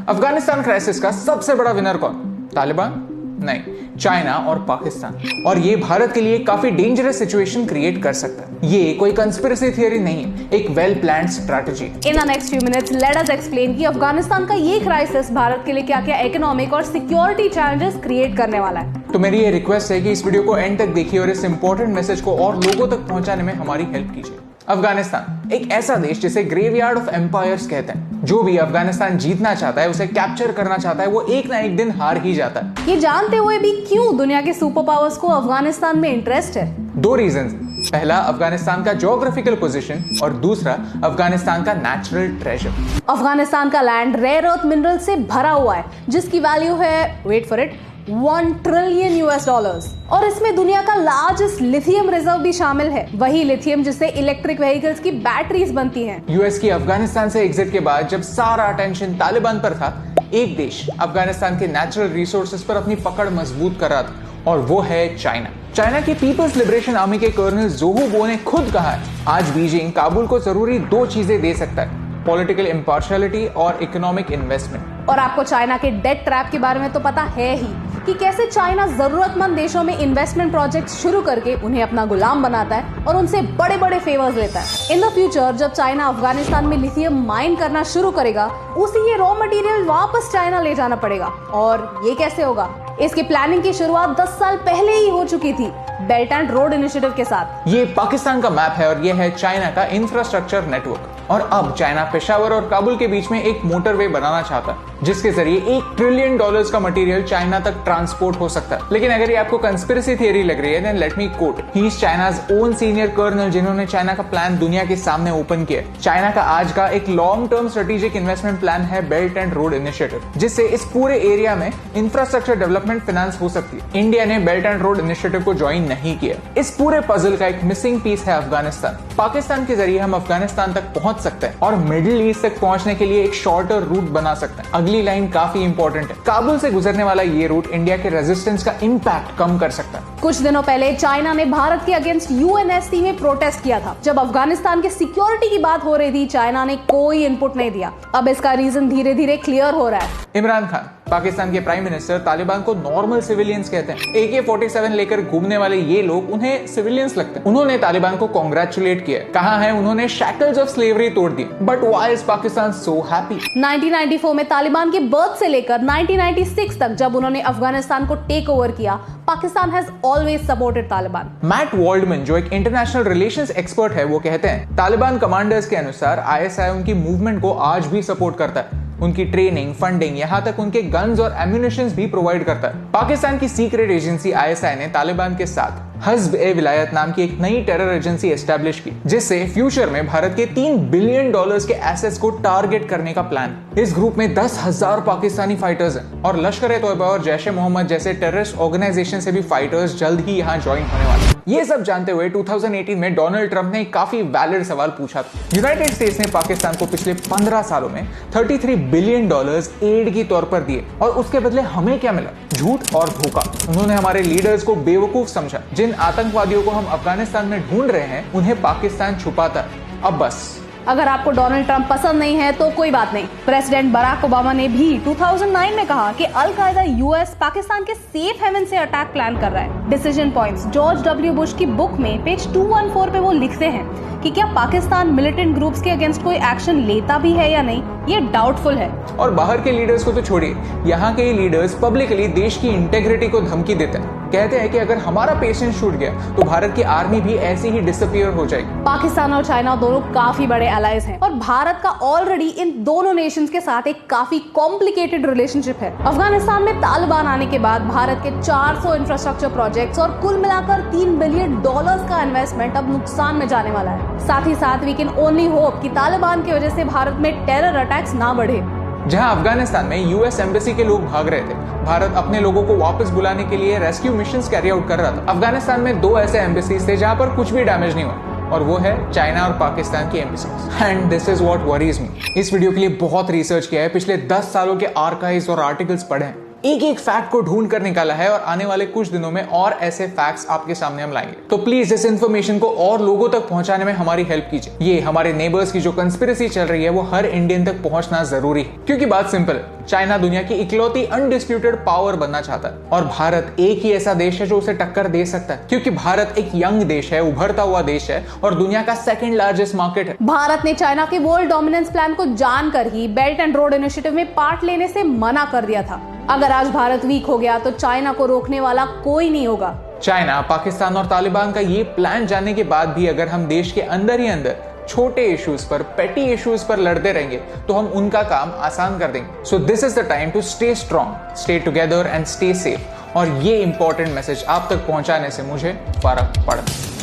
Afghanistan crisis का सबसे बड़ा विनर कौन? तालिबान? नहीं, चाइना और पाकिस्तान। और ये भारत के लिए काफी डेंजरस सिचुएशन क्रिएट कर सकता है। ये कोई कंस्पिरेसी थियरी नहीं है, एक well planned strategy. In the next few minutes let us explain कि अफगानिस्तान का ये क्राइसिस भारत के लिए क्या-क्या इकोनॉमिक और सिक्योरिटी चैलेंजेस क्रिएट करने वाला है। तो मेरी ये रिक्वेस्ट है कि इस वीडियो को एंड तक देखिए और इस इंपॉर्टेंट मैसेज को और लोगों तक पहुंचाने में हमारी हेल्प कीजिए। अफगानिस्तान एक ऐसा देश जिसे ग्रेवयार्ड ऑफ एम्पायर्स कहते हैं। जो भी अफगानिस्तान जीतना चाहता है, उसे कैप्चर करना चाहता है, वो एक ना एक दिन हार ही जाता है। ये जानते हुए भी क्यों दुनिया के सुपर पावर्स को अफगानिस्तान में इंटरेस्ट है? दो रीजंस। पहला, अफगानिस्तान का ज्योग्राफिकल पोजीशन और दूसरा, अफगानिस्तान का नेचुरल ट्रेजर। अफगानिस्तान का लैंड रेयर अर्थ मिनरल से भरा हुआ है, जिसकी वैल्यू है, वेट फॉर इट, $1 ट्रिलियन और इसमें दुनिया का लार्जेस्ट लिथियम रिजर्व भी शामिल है। वही लिथियम जिससे इलेक्ट्रिक व्हीकल्स की बैटरीज बनती हैं। यूएस की अफगानिस्तान से एग्जिट के बाद जब सारा अटेंशन तालिबान पर था, एक देश अफगानिस्तान के नेचुरल रिसोर्सेज पर अपनी पकड़ मजबूत कर रहा था, और वो है चाइना। चाइना की पीपल्स लिबरेशन आर्मी के कर्नल जोहू बो ने खुद कहा है, आज बीजिंग काबुल को जरूरी दो चीजें दे सकता है, पॉलिटिकल इम्पार्शियलिटी और इकोनॉमिक इन्वेस्टमेंट। और आपको चाइना के डेट ट्रैप के बारे में तो पता है ही कि कैसे चाइना जरूरतमंद देशों में इन्वेस्टमेंट प्रोजेक्ट्स शुरू करके उन्हें अपना गुलाम बनाता है और उनसे बड़े बड़े फेवर्स लेता है। इन द फ्यूचर जब चाइना अफगानिस्तान में लिथियम माइन करना शुरू करेगा, उसे ये रॉ मटेरियल वापस चाइना ले जाना पड़ेगा। और ये कैसे होगा? इसकी प्लानिंग की शुरुआत 10 साल पहले ही हो चुकी थी, बेल्ट एंड रोड इनिशिएटिव के साथ। ये पाकिस्तान का मैप है और ये है चाइना का इंफ्रास्ट्रक्चर नेटवर्क। और अब चाइना पेशावर और काबुल के बीच में एक मोटरवे बनाना चाहता है, जिसके जरिए $1 ट्रिलियन का मटेरियल चाइना तक ट्रांसपोर्ट हो सकता है। लेकिन अगर ये आपको कंस्पिरेसी थियरी लग रही है, then let me quote, he is China's own senior colonel, जिन्होंने चाइना का प्लान दुनिया के सामने ओपन किया। चाइना का आज का एक long term strategic investment plan है बेल्ट एंड रोड इनिशिएटिव, जिससे इस पूरे एरिया में इंफ्रास्ट्रक्चर डेवलपमेंट फाइनेंस हो सकती है। इंडिया ने बेल्ट एंड रोड इनिशिएटिव को ज्वाइन नहीं किया। इस पूरे पजल का एक मिसिंग पीस है अफगानिस्तान। पाकिस्तान के जरिए हम अफगानिस्तान तक पहुंच सकते हैं और मिडिल ईस्ट तक पहुंचने के लिए एक शॉर्टर रूट बना सकते हैं। अगली लाइन काफी इंपॉर्टेंट है। काबुल से गुजरने वाला ये रूट इंडिया के रेजिस्टेंस का इंपैक्ट कम कर सकता है। कुछ दिनों पहले चाइना ने भारत के अगेंस्ट यूएनएससी में प्रोटेस्ट किया था। जब अफगानिस्तान के सिक्योरिटी की बात हो रही थी, चाइना ने कोई इनपुट नहीं दिया। अब इसका रीजन धीरे धीरे क्लियर हो रहा है। इमरान खान, पाकिस्तान के प्राइम मिनिस्टर, तालिबान को नॉर्मल सिविलियंस कहते हैं। AK-47 लेकर घूमने वाले ये लोग उन्हें सिविलियंस लगते हैं। उन्होंने तालिबान को कांग्रेचुलेट किया, कहा है उन्होंने शैकल्स ऑफ स्लेवरी तोड़ दी। But why is Pakistan so happy? 1994 में तालिबान के बर्थ से लेकर 1996 तक जब उन्होंने अफगानिस्तान को टेक ओवर किया, Pakistan has always supported Taliban. Matt Waldman, जो एक इंटरनेशनल रिलेशंस एक्सपर्ट है, वो कहते हैं तालिबान कमांडर्स के अनुसार ISI उनकी मूवमेंट को आज भी सपोर्ट करता है। उनकी ट्रेनिंग, फंडिंग, यहाँ तक उनके गन्स और एम्यूनिशंस भी प्रोवाइड करता है। पाकिस्तान की सीक्रेट एजेंसी ISI ने तालिबान के साथ हज़्ब-ए-विलायत नाम की एक नई टेरर एजेंसी एस्टैब्लिश की, जिससे फ्यूचर में भारत के $3 बिलियन के एसेट्स को टारगेट करने का प्लान। इस ग्रुप में 10,000 पाकिस्तानी फाइटर्स हैं और लश्कर-ए-तोयबा और जैश-ए-मोहम्मद जैसे टेररिस्ट ऑर्गेनाइजेशन से भी फाइटर्स जल्द ही यहाँ ज्वाइन होने वाले हैं। ये सब जानते हुए 2018 में डोनाल्ड ट्रंप ने काफी वैलिड सवाल पूछा था। यूनाइटेड स्टेट्स ने पाकिस्तान को पिछले 15 सालों में $33 बिलियन एड के तौर पर दिए, और उसके बदले हमें क्या मिला? झूठ और धोखा। उन्होंने हमारे लीडर्स को बेवकूफ समझा। जिन आतंकवादियों को हम अफगानिस्तान में ढूंढ रहे हैं, उन्हें पाकिस्तान छुपाता है। अब बस। अगर आपको डोनाल्ड ट्रंप पसंद नहीं है तो कोई बात नहीं। प्रेसिडेंट बराक ओबामा ने भी 2009 में कहा कि अल-कायदा यूएस पाकिस्तान के सेफ हेवन से अटैक प्लान कर रहा है। Decision points George W Bush की बुक में पेज 214 पे वो लिखते हैं कि क्या पाकिस्तान मिलिटेंट ग्रुप्स के अगेंस्ट कोई एक्शन लेता भी है या नहीं, ये डाउटफुल है। और बाहर के लीडर्स को तो छोड़िए, यहाँ के लीडर्स पब्लिकली देश की इंटेग्रिटी को धमकी देते हैं। कहते हैं कि अगर हमारा पेशेंस छूट गया तो भारत की आर्मी भी ऐसे ही डिसअपीयर हो जाएगी। पाकिस्तान और चाइना दोनों काफी बड़े एलाइज हैं और भारत का ऑलरेडी इन दोनों नेशंस के साथ एक काफी कॉम्प्लिकेटेड रिलेशनशिप है। अफगानिस्तान में तालिबान आने के बाद भारत के 400 इंफ्रास्ट्रक्चर प्रोजेक्ट्स और कुल मिलाकर $3 बिलियन का इन्वेस्टमेंट अब नुकसान में जाने वाला है। साथ ही साथ वी कैन ओनली होप कि तालिबान की वजह से भारत में टेरर अटैक्स ना बढ़े। जहां अफगानिस्तान में यूएस एम्बेसी के लोग भाग रहे थे, भारत अपने लोगों को वापस बुलाने के लिए रेस्क्यू मिशंस कैरी आउट कर रहा था। अफगानिस्तान में 2 ऐसे एम्बेसीज थे जहां पर कुछ भी डैमेज नहीं हुआ, और वो है चाइना और पाकिस्तान की embassies. And this is what worries me. इस वीडियो के लिए बहुत रिसर्च किया है, पिछले 10 सालों के आर्काइव्स और आर्टिकल्स पढ़े हैं। एक एक फैक्ट को ढूंढ कर निकाला है और आने वाले कुछ दिनों में और ऐसे फैक्ट्स आपके सामने हम लाएंगे। तो प्लीज इस इन्फॉर्मेशन को और लोगों तक पहुंचाने में हमारी हेल्प कीजिए। ये हमारे नेबर्स की जो कंस्पिरेसी चल रही है वो हर इंडियन तक पहुंचना जरूरी है, क्योंकि बात सिंपल है, चाइना दुनिया की इकलौती अनडिस्प्यूटेड पावर बनना चाहता है और भारत एक ही ऐसा देश है जो उसे टक्कर दे सकता है, क्योंकि भारत एक यंग देश है, उभरता हुआ देश है और दुनिया का सेकंड लार्जेस्ट मार्केट है। भारत ने चाइना के वर्ल्ड डोमिनेंस प्लान को जानकर ही बेल्ट एंड रोड इनिशिएटिव में पार्ट लेने से मना कर दिया था। अगर आज भारत वीक हो गया तो चाइना को रोकने वाला कोई नहीं होगा। चाइना, पाकिस्तान और तालिबान का ये प्लान जानने के बाद भी अगर हम देश के अंदर ही अंदर छोटे इश्यूज पर, पेटी इश्यूज पर लड़ते रहेंगे तो हम उनका काम आसान कर देंगे। So this is the time to stay strong, stay together and stay safe. और ये इंपॉर्टेंट मैसेज आप तक पहुंचाने से मुझे फर्क पड़ता है।